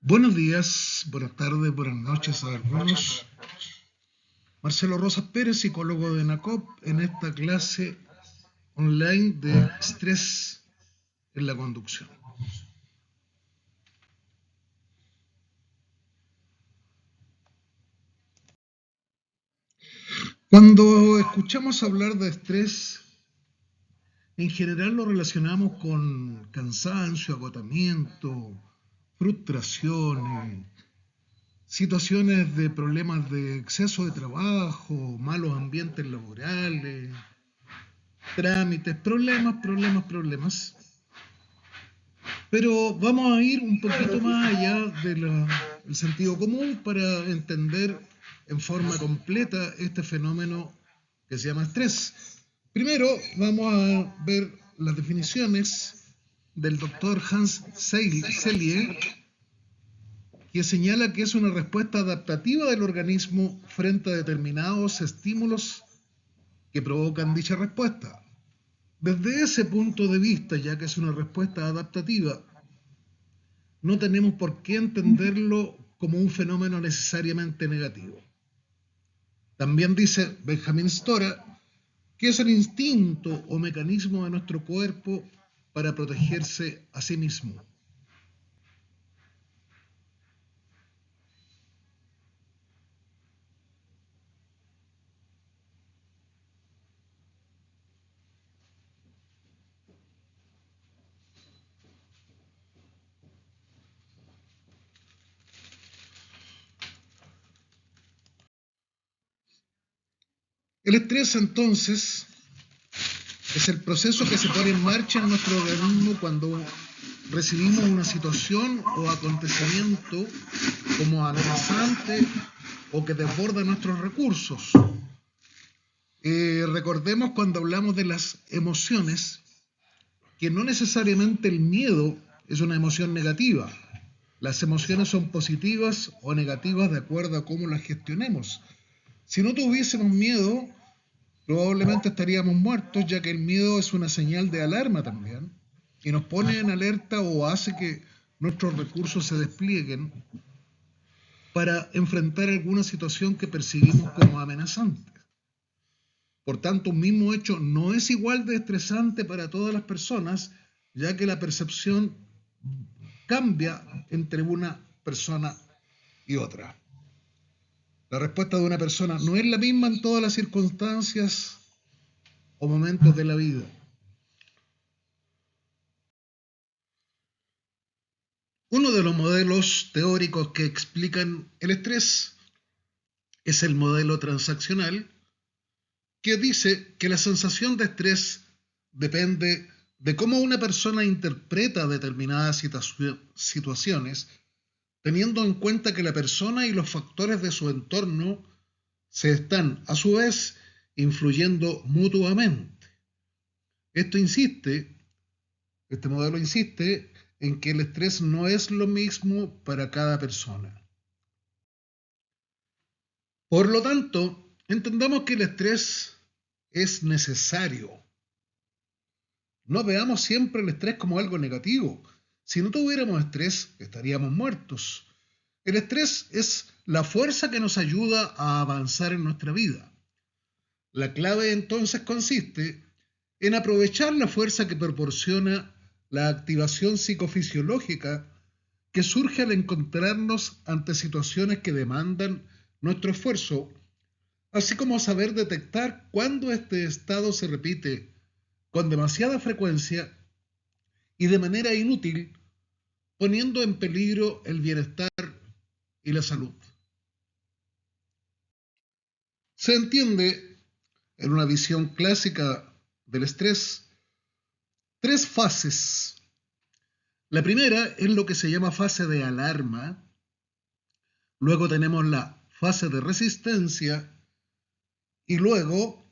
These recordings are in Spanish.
Buenos días, buenas tardes, buenas noches a algunos. Marcelo Rosas Pérez, psicólogo de ENACOP, en esta clase online de estrés en la conducción. Cuando escuchamos hablar de estrés, en general lo relacionamos con cansancio, agotamiento, frustraciones, situaciones de problemas de exceso de trabajo, malos ambientes laborales, trámites, problemas. Pero vamos a ir un poquito más allá del sentido común para entender en forma completa este fenómeno que se llama estrés. Primero vamos a ver las definiciones del doctor Hans Selye, que señala que es una respuesta adaptativa del organismo frente a determinados estímulos que provocan dicha respuesta. Desde ese punto de vista, ya que es una respuesta adaptativa, no tenemos por qué entenderlo como un fenómeno necesariamente negativo. También dice Benjamin Stora que es el instinto o mecanismo de nuestro cuerpo para protegerse a sí mismo. El estrés, entonces, es el proceso que se pone en marcha en nuestro organismo cuando recibimos una situación o acontecimiento como amenazante o que desborda nuestros recursos. Recordemos cuando hablamos de las emociones, que no necesariamente el miedo es una emoción negativa. Las emociones son positivas o negativas de acuerdo a cómo las gestionemos. Si no tuviésemos miedo, probablemente estaríamos muertos, ya que el miedo es una señal de alarma también y nos pone en alerta o hace que nuestros recursos se desplieguen para enfrentar alguna situación que percibimos como amenazante. Por tanto, un mismo hecho no es igual de estresante para todas las personas, ya que la percepción cambia entre una persona y otra. La respuesta de una persona no es la misma en todas las circunstancias o momentos de la vida. Uno de los modelos teóricos que explican el estrés es el modelo transaccional, que dice que la sensación de estrés depende de cómo una persona interpreta determinadas situaciones, teniendo en cuenta que la persona y los factores de su entorno se están, a su vez, influyendo mutuamente. Este modelo insiste en que el estrés no es lo mismo para cada persona. Por lo tanto, entendamos que el estrés es necesario. No veamos siempre el estrés como algo negativo. Si no tuviéramos estrés, estaríamos muertos. El estrés es la fuerza que nos ayuda a avanzar en nuestra vida. La clave entonces consiste en aprovechar la fuerza que proporciona la activación psicofisiológica que surge al encontrarnos ante situaciones que demandan nuestro esfuerzo, así como saber detectar cuándo este estado se repite con demasiada frecuencia y de manera inútil, poniendo en peligro el bienestar y la salud. Se entiende, en una visión clásica del estrés, tres fases. La primera es lo que se llama fase de alarma, luego tenemos la fase de resistencia y luego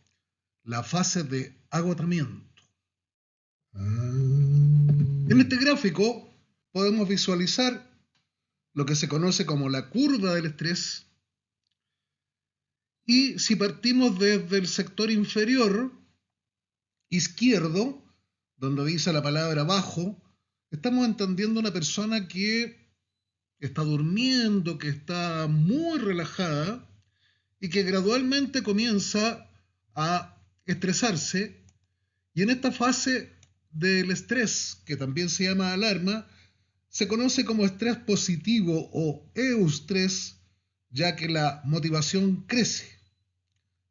la fase de agotamiento. En este gráfico podemos visualizar lo que se conoce como la curva del estrés, y si partimos desde el sector inferior izquierdo, donde dice la palabra bajo, estamos entendiendo una persona que que está durmiendo, que está muy relajada y que gradualmente comienza a estresarse. Y en esta fase del estrés, que también se llama alarma, se conoce como estrés positivo o eustrés, ya que la motivación crece,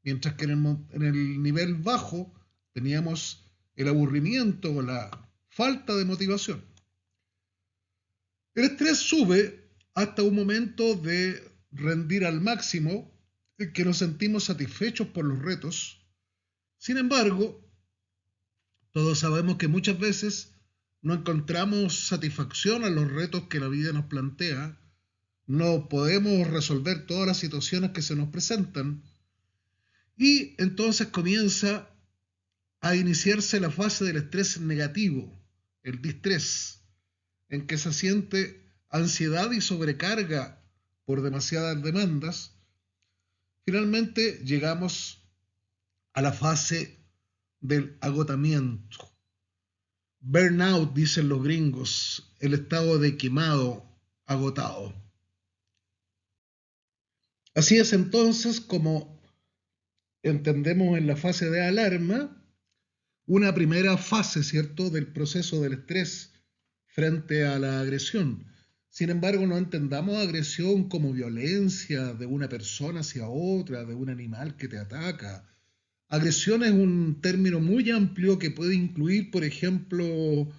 mientras que en el nivel bajo teníamos el aburrimiento o la falta de motivación. El estrés sube hasta un momento de rendir al máximo, en que nos sentimos satisfechos por los retos. Sin embargo, todos sabemos que muchas veces no encontramos satisfacción a los retos que la vida nos plantea, no podemos resolver todas las situaciones que se nos presentan y entonces comienza a iniciarse la fase del estrés negativo, el distrés, en que se siente ansiedad y sobrecarga por demasiadas demandas. Finalmente llegamos a la fase del agotamiento. Burnout, dicen los gringos, el estado de quemado, agotado. Así es entonces como entendemos en la fase de alarma una primera fase, ¿cierto?, del proceso del estrés frente a la agresión. Sin embargo, no entendamos agresión como violencia de una persona hacia otra, de un animal que te ataca. Agresión es un término muy amplio que puede incluir, por ejemplo,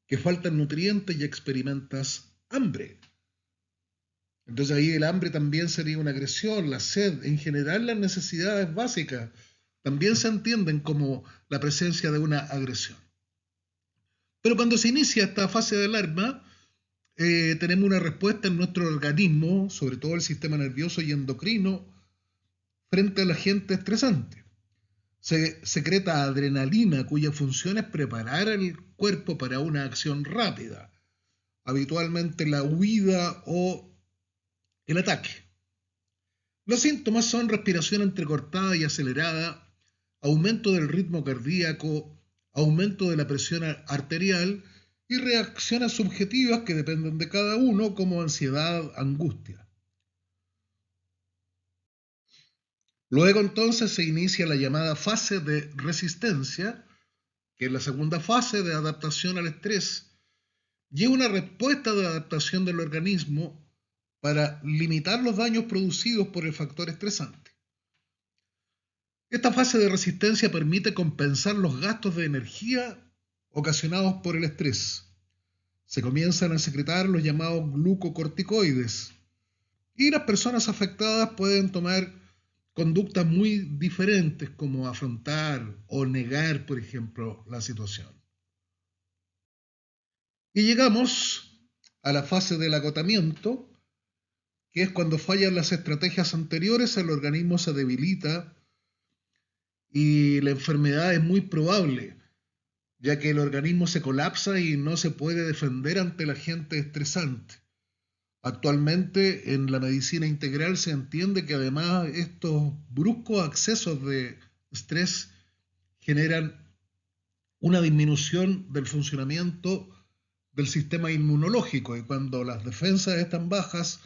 que faltan nutrientes y experimentas hambre. Entonces ahí el hambre también sería una agresión, la sed, en general las necesidades básicas también se entienden como la presencia de una agresión. Pero cuando se inicia esta fase de alarma, tenemos una respuesta en nuestro organismo, sobre todo el sistema nervioso y endocrino, frente al agente estresante. Se secreta adrenalina, cuya función es preparar el cuerpo para una acción rápida, habitualmente la huida o el ataque. Los síntomas son respiración entrecortada y acelerada, aumento del ritmo cardíaco, aumento de la presión arterial y reacciones subjetivas que dependen de cada uno, como ansiedad, angustia. Luego entonces se inicia la llamada fase de resistencia, que es la segunda fase de adaptación al estrés, y es una respuesta de adaptación del organismo para limitar los daños producidos por el factor estresante. Esta fase de resistencia permite compensar los gastos de energía ocasionados por el estrés. Se comienzan a secretar los llamados glucocorticoides y las personas afectadas pueden tomar conductas muy diferentes como afrontar o negar, por ejemplo, la situación. Y llegamos a la fase del agotamiento, que es cuando fallan las estrategias anteriores, el organismo se debilita y la enfermedad es muy probable, ya que el organismo se colapsa y no se puede defender ante el agente estresante. Actualmente en la medicina integral se entiende que además estos bruscos accesos de estrés generan una disminución del funcionamiento del sistema inmunológico y cuando las defensas están bajas,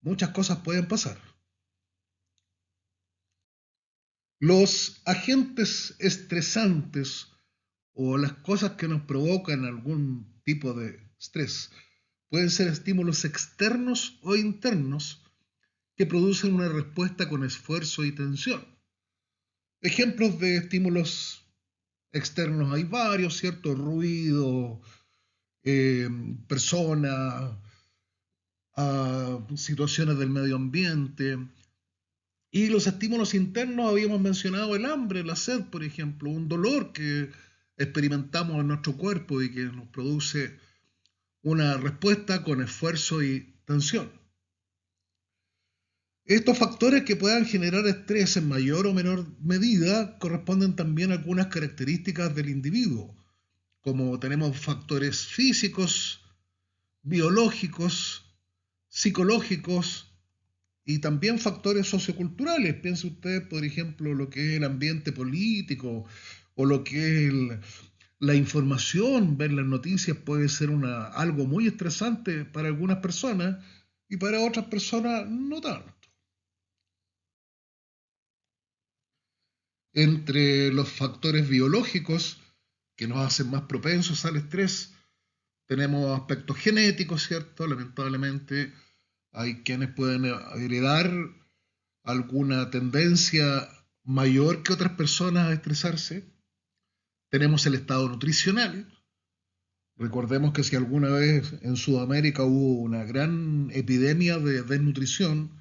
muchas cosas pueden pasar. Los agentes estresantes o las cosas que nos provocan algún tipo de estrés pueden ser estímulos externos o internos que producen una respuesta con esfuerzo y tensión. Ejemplos de estímulos externos hay varios, ¿cierto? Ruido, personas, situaciones del medio ambiente. Y los estímulos internos habíamos mencionado el hambre, la sed, por ejemplo, un dolor que experimentamos en nuestro cuerpo y que nos produce una respuesta con esfuerzo y tensión. Estos factores que puedan generar estrés en mayor o menor medida corresponden también a algunas características del individuo, como tenemos factores físicos, biológicos, psicológicos y también factores socioculturales. Piense usted, por ejemplo, lo que es el ambiente político o lo que es La información, ver las noticias puede ser algo muy estresante para algunas personas y para otras personas no tanto. Entre los factores biológicos que nos hacen más propensos al estrés, tenemos aspectos genéticos, ¿cierto? Lamentablemente hay quienes pueden heredar alguna tendencia mayor que otras personas a estresarse. Tenemos el estado nutricional. Recordemos que si alguna vez en Sudamérica hubo una gran epidemia de desnutrición,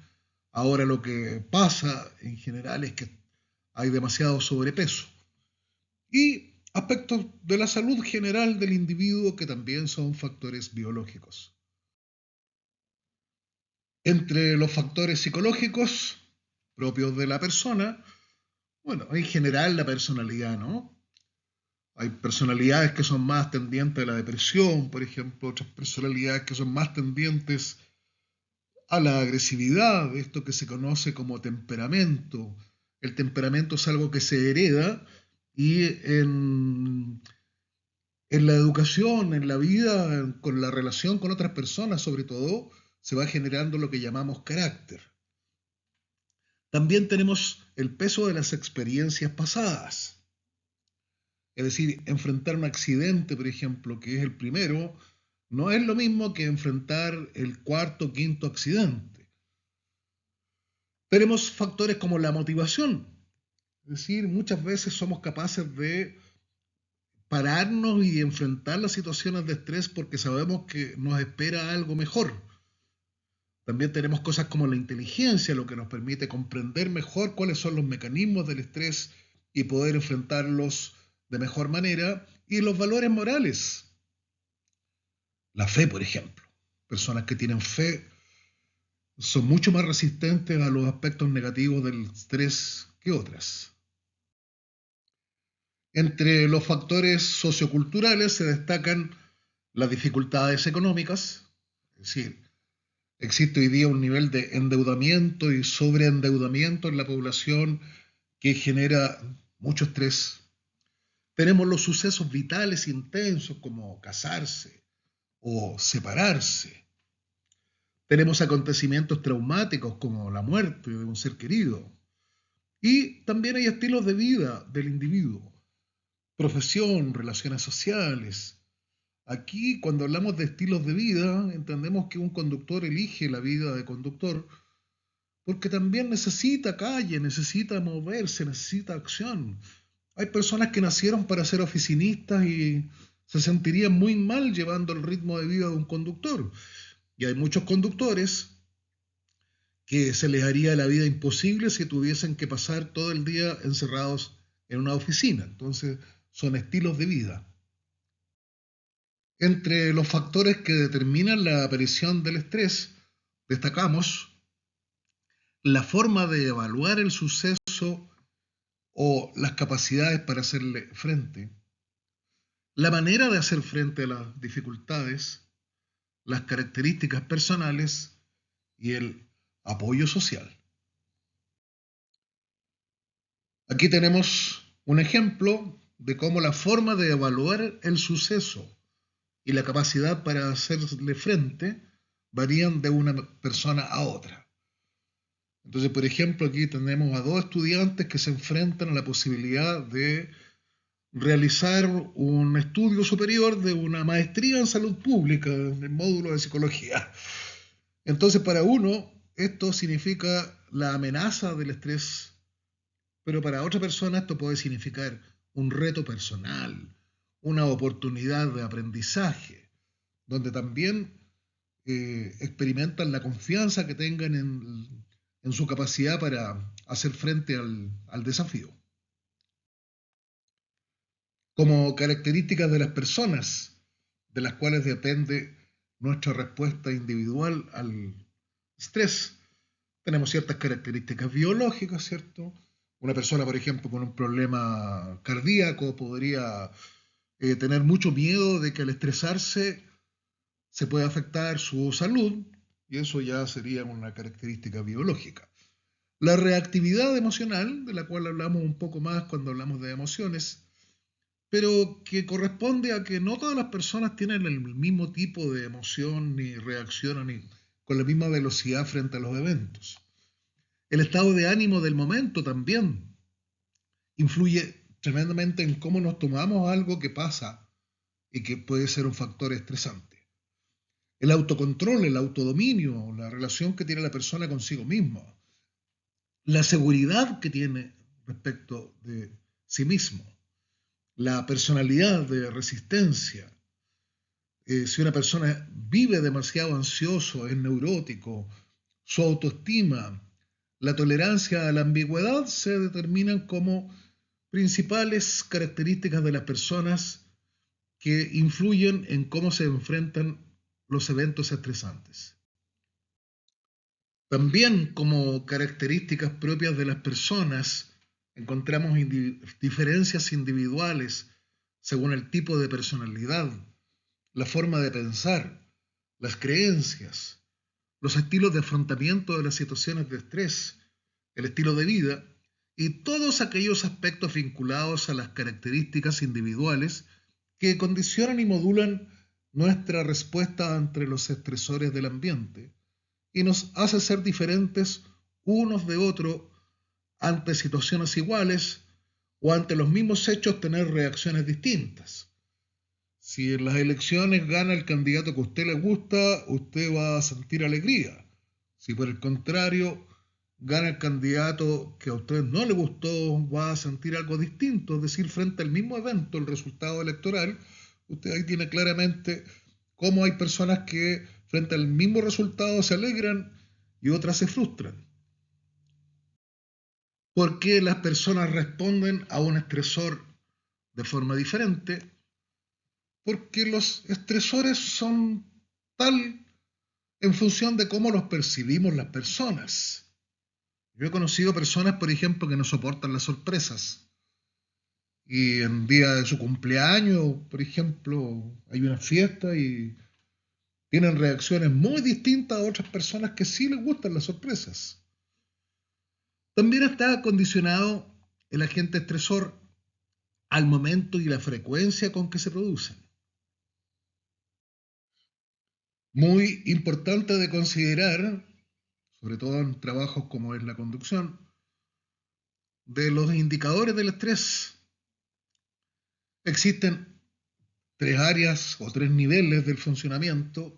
ahora lo que pasa en general es que hay demasiado sobrepeso. Y aspectos de la salud general del individuo que también son factores biológicos. Entre los factores psicológicos propios de la persona, bueno, en general la personalidad, ¿no? Hay personalidades que son más tendientes a la depresión, por ejemplo, otras personalidades que son más tendientes a la agresividad, esto que se conoce como temperamento. El temperamento es algo que se hereda y en la educación, en la vida, con la relación con otras personas, sobre todo, se va generando lo que llamamos carácter. También tenemos el peso de las experiencias pasadas. Es decir, enfrentar un accidente, por ejemplo, que es el primero, no es lo mismo que enfrentar el cuarto o quinto accidente. Tenemos factores como la motivación. Es decir, muchas veces somos capaces de pararnos y enfrentar las situaciones de estrés porque sabemos que nos espera algo mejor. También tenemos cosas como la inteligencia, lo que nos permite comprender mejor cuáles son los mecanismos del estrés y poder enfrentarlos de mejor manera. Y los valores morales, la fe, por ejemplo. Personas que tienen fe son mucho más resistentes a los aspectos negativos del estrés que otras. Entre los factores socioculturales se destacan las dificultades económicas, es decir, existe hoy día un nivel de endeudamiento y sobreendeudamiento en la población que genera mucho estrés. Tenemos los sucesos vitales intensos como casarse o separarse. Tenemos acontecimientos traumáticos como la muerte de un ser querido. Y también hay estilos de vida del individuo, profesión, relaciones sociales. Aquí, cuando hablamos de estilos de vida, entendemos que un conductor elige la vida de conductor porque también necesita calle, necesita moverse, necesita acción. Hay personas que nacieron para ser oficinistas y se sentirían muy mal llevando el ritmo de vida de un conductor. Y hay muchos conductores que se les haría la vida imposible si tuviesen que pasar todo el día encerrados en una oficina. Entonces, son estilos de vida. Entre los factores que determinan la aparición del estrés, destacamos la forma de evaluar el suceso o las capacidades para hacerle frente, la manera de hacer frente a las dificultades, las características personales y el apoyo social. Aquí tenemos un ejemplo de cómo la forma de evaluar el suceso y la capacidad para hacerle frente varían de una persona a otra. Entonces, por ejemplo, aquí tenemos a dos estudiantes que se enfrentan a la posibilidad de realizar un estudio superior de una maestría en salud pública en el módulo de psicología. Entonces, para uno, esto significa la amenaza del estrés, pero para otra persona esto puede significar un reto personal, una oportunidad de aprendizaje, donde también experimentan la confianza que tengan en su capacidad para hacer frente al desafío. Como características de las personas, de las cuales depende nuestra respuesta individual al estrés, tenemos ciertas características biológicas, ¿cierto? Una persona, por ejemplo, con un problema cardíaco podría tener mucho miedo de que al estresarse se pueda afectar su salud, y eso ya sería una característica biológica. La reactividad emocional, de la cual hablamos un poco más cuando hablamos de emociones, pero que corresponde a que no todas las personas tienen el mismo tipo de emoción ni reaccionan con la misma velocidad frente a los eventos. El estado de ánimo del momento también influye tremendamente en cómo nos tomamos algo que pasa y que puede ser un factor estresante. El autocontrol, el autodominio, la relación que tiene la persona consigo misma, la seguridad que tiene respecto de sí mismo, la personalidad de resistencia. Si una persona vive demasiado ansioso, es neurótico, su autoestima, la tolerancia a la ambigüedad se determinan como principales características de las personas que influyen en cómo se enfrentan los eventos estresantes. También como características propias de las personas encontramos diferencias individuales según el tipo de personalidad, la forma de pensar, las creencias, los estilos de afrontamiento de las situaciones de estrés, el estilo de vida y todos aquellos aspectos vinculados a las características individuales que condicionan y modulan nuestra respuesta ante los estresores del ambiente y nos hace ser diferentes unos de otros ante situaciones iguales o ante los mismos hechos tener reacciones distintas. Si en las elecciones gana el candidato que a usted le gusta, usted va a sentir alegría. Si por el contrario gana el candidato que a usted no le gustó, va a sentir algo distinto. Es decir, frente al mismo evento, el resultado electoral, usted ahí tiene claramente cómo hay personas que frente al mismo resultado se alegran y otras se frustran. ¿Por qué las personas responden a un estresor de forma diferente? Porque los estresores son tal en función de cómo los percibimos las personas. Yo he conocido personas, por ejemplo, que no soportan las sorpresas. Y en día de su cumpleaños, por ejemplo, hay una fiesta y tienen reacciones muy distintas a otras personas que sí les gustan las sorpresas. También está condicionado el agente estresor al momento y la frecuencia con que se producen. Muy importante de considerar, sobre todo en trabajos como es la conducción, de los indicadores del estrés. Existen tres áreas o tres niveles del funcionamiento.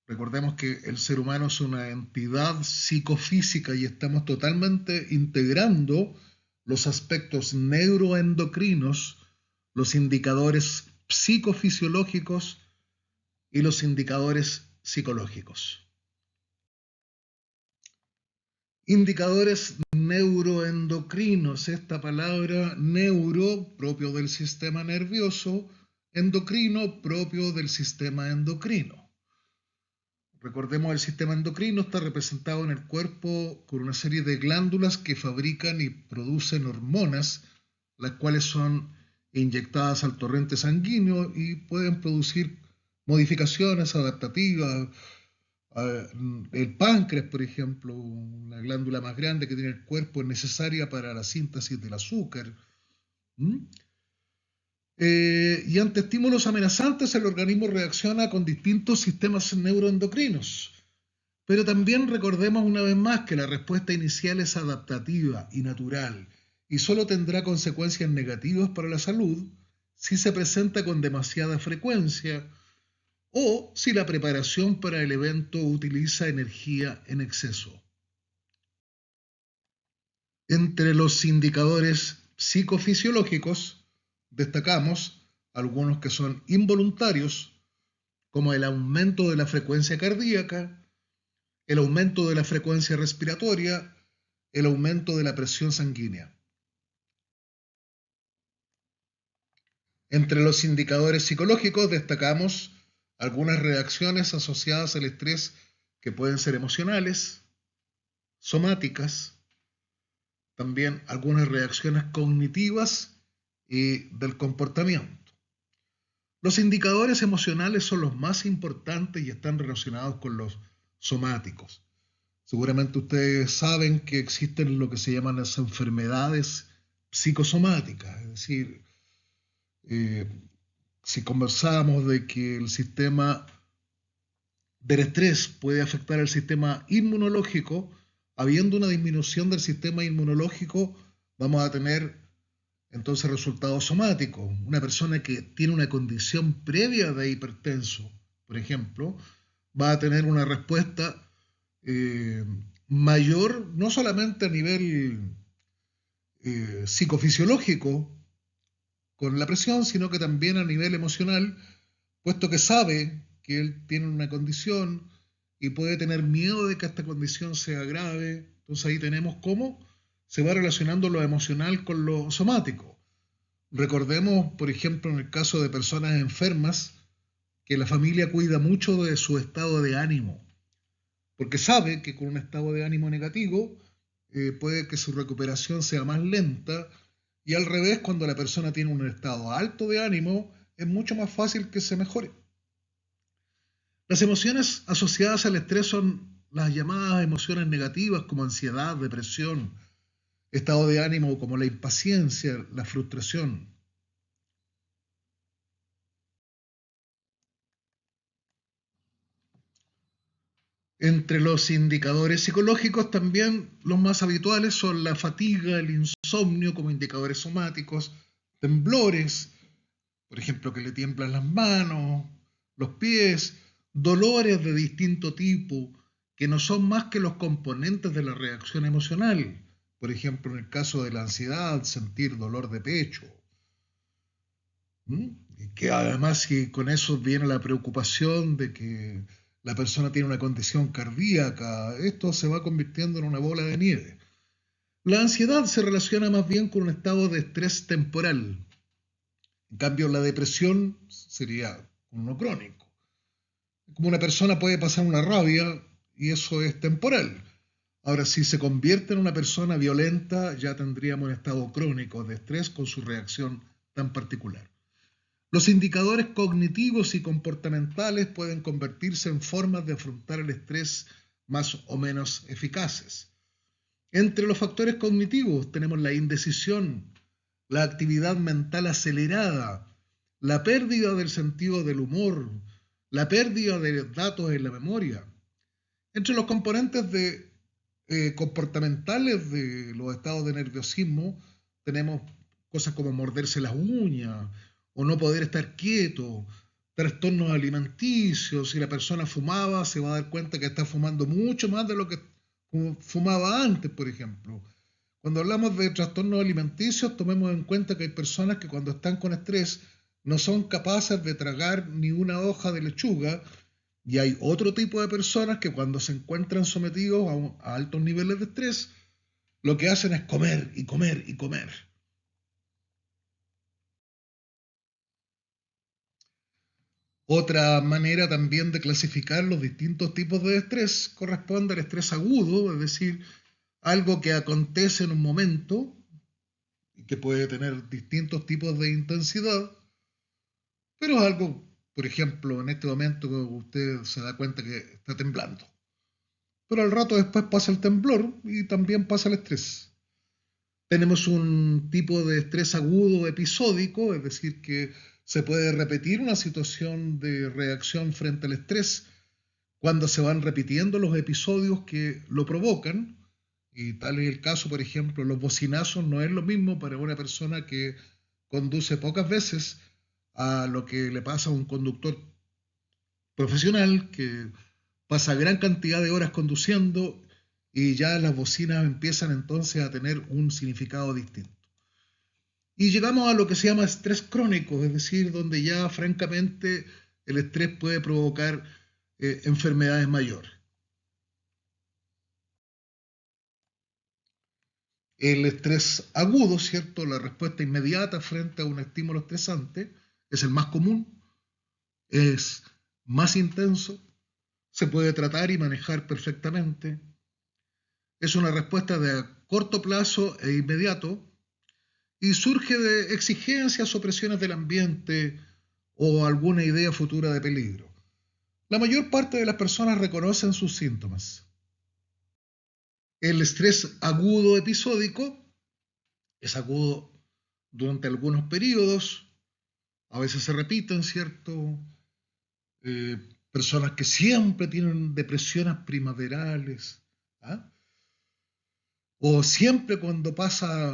Recordemos que el ser humano es una entidad psicofísica y estamos totalmente integrando los aspectos neuroendocrinos, los indicadores psicofisiológicos y los indicadores psicológicos. Indicadores neuroendocrinos, esta palabra neuro propio del sistema nervioso, endocrino propio del sistema endocrino. Recordemos, el sistema endocrino está representado en el cuerpo por una serie de glándulas que fabrican y producen hormonas, las cuales son inyectadas al torrente sanguíneo y pueden producir modificaciones adaptativas. El páncreas, por ejemplo, la glándula más grande que tiene el cuerpo, es necesaria para la síntesis del azúcar. Y ante estímulos amenazantes, el organismo reacciona con distintos sistemas neuroendocrinos. Pero también recordemos una vez más que la respuesta inicial es adaptativa y natural y solo tendrá consecuencias negativas para la salud si se presenta con demasiada frecuencia o si la preparación para el evento utiliza energía en exceso. Entre los indicadores psicofisiológicos destacamos algunos que son involuntarios, como el aumento de la frecuencia cardíaca, el aumento de la frecuencia respiratoria, el aumento de la presión sanguínea. Entre los indicadores psicológicos destacamos algunas reacciones asociadas al estrés que pueden ser emocionales, somáticas, también algunas reacciones cognitivas y del comportamiento. Los indicadores emocionales son los más importantes y están relacionados con los somáticos. Seguramente ustedes saben que existen lo que se llaman las enfermedades psicosomáticas, es decir, Eh, si conversábamos de que el sistema del estrés puede afectar al sistema inmunológico, habiendo una disminución del sistema inmunológico, vamos a tener entonces resultados somáticos. Una persona que tiene una condición previa de hipertenso, por ejemplo, va a tener una respuesta eh, mayor, no solamente a nivel psicofisiológico con la presión, sino que también a nivel emocional, puesto que sabe que él tiene una condición y puede tener miedo de que esta condición sea grave. Entonces ahí tenemos cómo se va relacionando lo emocional con lo somático. Recordemos, por ejemplo, en el caso de personas enfermas, que la familia cuida mucho de su estado de ánimo, porque sabe que con un estado de ánimo negativo puede que su recuperación sea más lenta y al revés, cuando la persona tiene un estado alto de ánimo, es mucho más fácil que se mejore. Las emociones asociadas al estrés son las llamadas emociones negativas como ansiedad, depresión, estado de ánimo como la impaciencia, la frustración. Entre los indicadores psicológicos también los más habituales son la fatiga, el insomnio como indicadores somáticos, temblores, por ejemplo, que le tiemblan las manos, los pies, dolores de distinto tipo, que no son más que los componentes de la reacción emocional. Por ejemplo, en el caso de la ansiedad, sentir dolor de pecho. ¿Mm? Y que además si con eso viene la preocupación de que la persona tiene una condición cardíaca, esto se va convirtiendo en una bola de nieve. La ansiedad se relaciona más bien con un estado de estrés temporal. En cambio, la depresión sería uno crónico. Como una persona puede pasar una rabia y eso es temporal. Ahora, si se convierte en una persona violenta, ya tendríamos un estado crónico de estrés con su reacción tan particular. Los indicadores cognitivos y comportamentales pueden convertirse en formas de afrontar el estrés más o menos eficaces. Entre los factores cognitivos tenemos la indecisión, la actividad mental acelerada, la pérdida del sentido del humor, la pérdida de datos en la memoria. Entre los componentes comportamentales de los estados de nerviosismo tenemos cosas como morderse las uñas o no poder estar quieto, trastornos alimenticios. Si la persona fumaba, se va a dar cuenta que está fumando mucho más de lo que fumaba antes, por ejemplo. Cuando hablamos de trastornos alimenticios, tomemos en cuenta que hay personas que cuando están con estrés no son capaces de tragar ni una hoja de lechuga y hay otro tipo de personas que cuando se encuentran sometidos a altos niveles de estrés, lo que hacen es comer y comer y comer. Otra manera también de clasificar los distintos tipos de estrés corresponde al estrés agudo, es decir, algo que acontece en un momento y que puede tener distintos tipos de intensidad, pero es algo, por ejemplo, en este momento que usted se da cuenta que está temblando. Pero al rato después pasa el temblor y también pasa el estrés. Tenemos un tipo de estrés agudo episódico, es decir, que se puede repetir una situación de reacción frente al estrés cuando se van repitiendo los episodios que lo provocan. Y tal es el caso, por ejemplo, los bocinazos no es lo mismo para una persona que conduce pocas veces a lo que le pasa a un conductor profesional que pasa gran cantidad de horas conduciendo y ya las bocinas empiezan entonces a tener un significado distinto. Y llegamos a lo que se llama estrés crónico, es decir, donde ya francamente el estrés puede provocar enfermedades mayores. El estrés agudo, ¿cierto? La respuesta inmediata frente a un estímulo estresante es el más común, es más intenso, se puede tratar y manejar perfectamente. Es una respuesta de corto plazo e inmediato y surge de exigencias o presiones del ambiente o alguna idea futura de peligro. La mayor parte de las personas reconocen sus síntomas. El estrés agudo episódico es agudo durante algunos periodos, a veces se repiten, ¿cierto? Personas que siempre tienen depresiones primaverales, ¿ah? O siempre cuando pasa,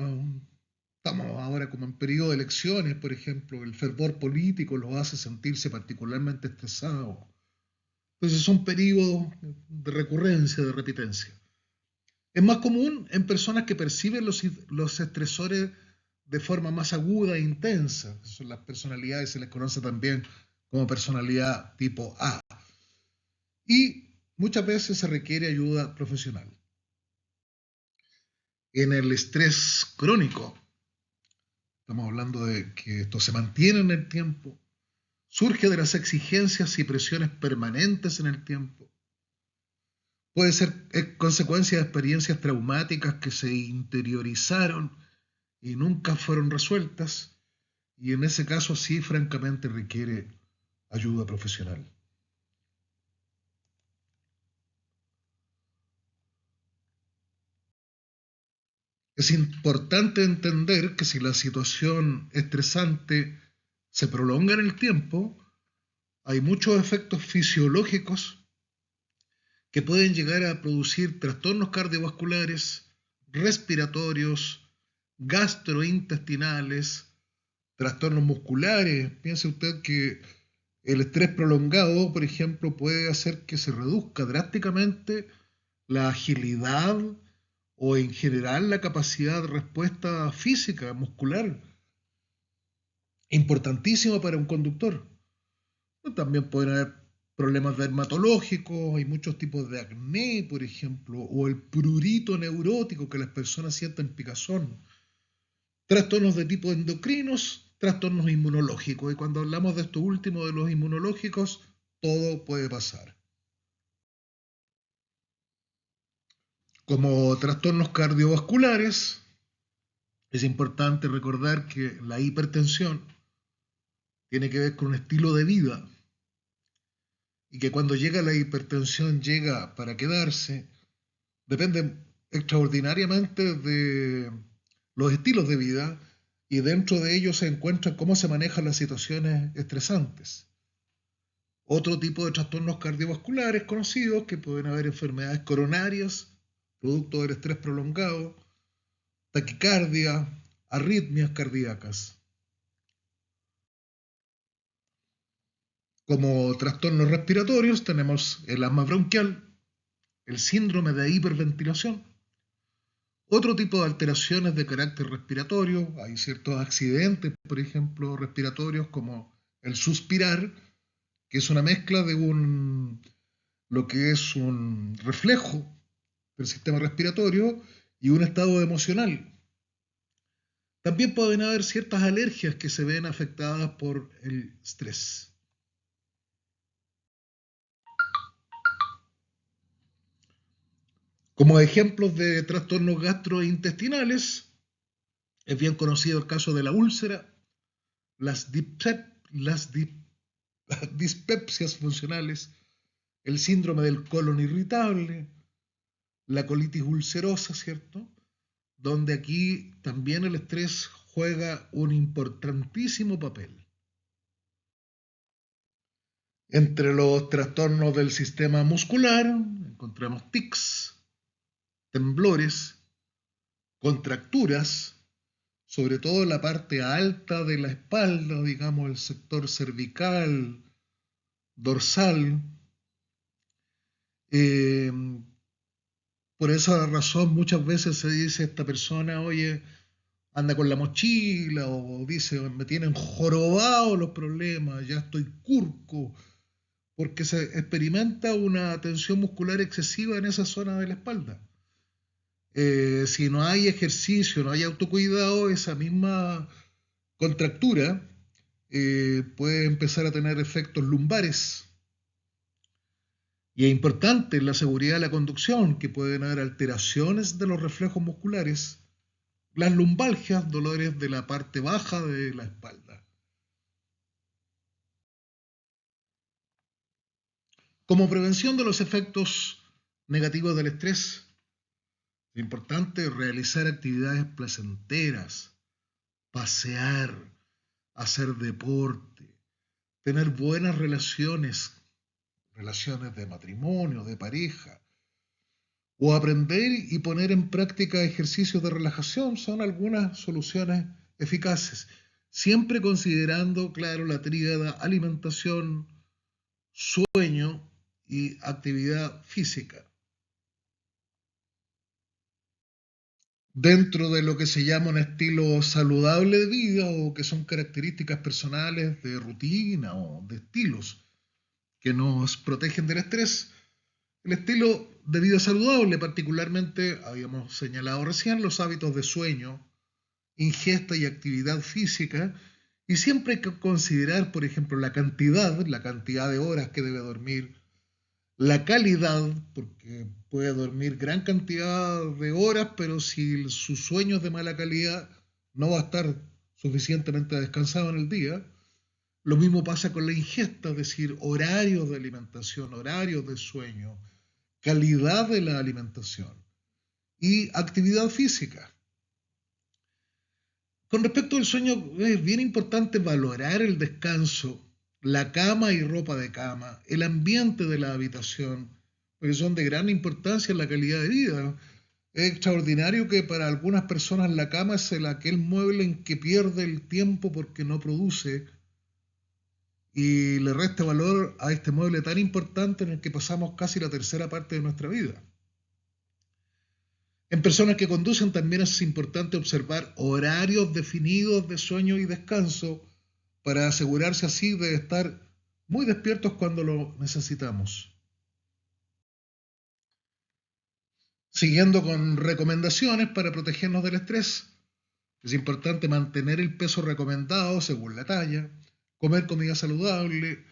estamos ahora como en periodo de elecciones, por ejemplo, el fervor político los hace sentirse particularmente estresados. Entonces son periodos de recurrencia, de repitencia. Es más común en personas que perciben los estresores de forma más aguda e intensa. Son las personalidades, se les conoce también como personalidad tipo A. Y muchas veces se requiere ayuda profesional. En el estrés crónico, estamos hablando de que esto se mantiene en el tiempo, surge de las exigencias y presiones permanentes en el tiempo. Puede ser consecuencia de experiencias traumáticas que se interiorizaron y nunca fueron resueltas, y en ese caso sí, francamente, requiere ayuda profesional. Es importante entender que si la situación estresante se prolonga en el tiempo, hay muchos efectos fisiológicos que pueden llegar a producir trastornos cardiovasculares, respiratorios, gastrointestinales, trastornos musculares. Piense usted que el estrés prolongado, por ejemplo, puede hacer que se reduzca drásticamente la agilidad o en general la capacidad de respuesta física, muscular, importantísima para un conductor. También pueden haber problemas dermatológicos, hay muchos tipos de acné, por ejemplo, o el prurito neurótico que las personas sienten picazón. Trastornos de tipo endocrinos, trastornos inmunológicos. Y cuando hablamos de esto último, de los inmunológicos, todo puede pasar. Como trastornos cardiovasculares, es importante recordar que la hipertensión tiene que ver con un estilo de vida y que cuando llega la hipertensión llega para quedarse, depende extraordinariamente de los estilos de vida y dentro de ellos se encuentra cómo se manejan las situaciones estresantes. Otro tipo de trastornos cardiovasculares conocidos que pueden haber enfermedades coronarias, producto del estrés prolongado, taquicardia, arritmias cardíacas. Como trastornos respiratorios tenemos el asma bronquial, el síndrome de hiperventilación, otro tipo de alteraciones de carácter respiratorio, hay ciertos accidentes, por ejemplo, respiratorios como el suspirar, que es una mezcla de lo que es un reflejo del sistema respiratorio y un estado emocional. También pueden haber ciertas alergias que se ven afectadas por el estrés. Como ejemplos de trastornos gastrointestinales, es bien conocido el caso de la úlcera, las, las dispepsias funcionales, el síndrome del colon irritable, la colitis ulcerosa, ¿cierto? Donde aquí también el estrés juega un importantísimo papel. Entre los trastornos del sistema muscular encontramos tics, temblores, contracturas, sobre todo en la parte alta de la espalda, digamos, el sector cervical, dorsal. Eh, por esa razón muchas veces se dice esta persona, oye, anda con la mochila, o dice, me tienen jorobado los problemas, ya estoy curco, porque se experimenta una tensión muscular excesiva en esa zona de la espalda. Si no hay ejercicio, no hay autocuidado, esa misma contractura puede empezar a tener efectos lumbares. Y es importante en la seguridad de la conducción que pueden haber alteraciones de los reflejos musculares, las lumbalgias, dolores de la parte baja de la espalda. Como prevención de los efectos negativos del estrés, es importante realizar actividades placenteras, pasear, hacer deporte, tener buenas relaciones, relaciones de matrimonio, de pareja, o aprender y poner en práctica ejercicios de relajación son algunas soluciones eficaces, siempre considerando, claro, la tríada alimentación, sueño y actividad física. Dentro de lo que se llama un estilo saludable de vida o que son características personales de rutina o de estilos que nos protegen del estrés, el estilo de vida saludable, particularmente, habíamos señalado recién, los hábitos de sueño, ingesta y actividad física, y siempre hay que considerar, por ejemplo, la cantidad de horas que debe dormir, la calidad, porque puede dormir gran cantidad de horas, pero si su sueño es de mala calidad, no va a estar suficientemente descansado en el día. Lo mismo pasa con la ingesta, es decir, horarios de alimentación, horarios de sueño, calidad de la alimentación y actividad física. Con respecto al sueño, es bien importante valorar el descanso, la cama y ropa de cama, el ambiente de la habitación, porque son de gran importancia en la calidad de vida. Es extraordinario que para algunas personas la cama es aquel mueble en que pierde el tiempo porque no produce y le resta valor a este mueble tan importante en el que pasamos casi la tercera parte de nuestra vida. En personas que conducen también es importante observar horarios definidos de sueño y descanso para asegurarse así de estar muy despiertos cuando lo necesitamos. Siguiendo con recomendaciones para protegernos del estrés, es importante mantener el peso recomendado según la talla, comer comida saludable,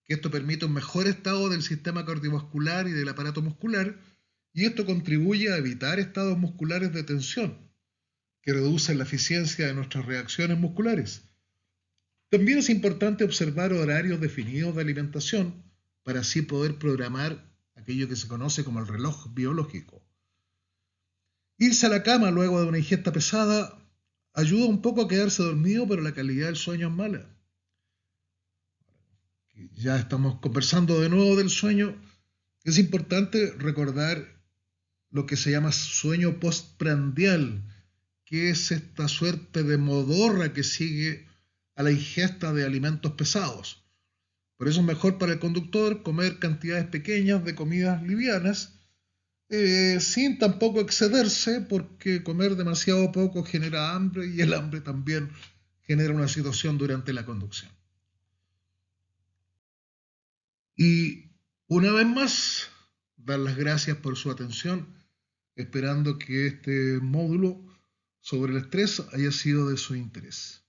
que esto permite un mejor estado del sistema cardiovascular y del aparato muscular, y esto contribuye a evitar estados musculares de tensión, que reducen la eficiencia de nuestras reacciones musculares. También es importante observar horarios definidos de alimentación para así poder programar aquello que se conoce como el reloj biológico. Irse a la cama luego de una ingesta pesada ayuda un poco a quedarse dormido, pero la calidad del sueño es mala. Ya estamos conversando de nuevo del sueño. Es importante recordar lo que se llama sueño postprandial, que es esta suerte de modorra que sigue a la ingesta de alimentos pesados. Por eso es mejor para el conductor comer cantidades pequeñas de comidas livianas, sin tampoco excederse, porque comer demasiado poco genera hambre y el hambre también genera una situación durante la conducción. Y una vez más, dar las gracias por su atención, esperando que este módulo sobre el estrés haya sido de su interés.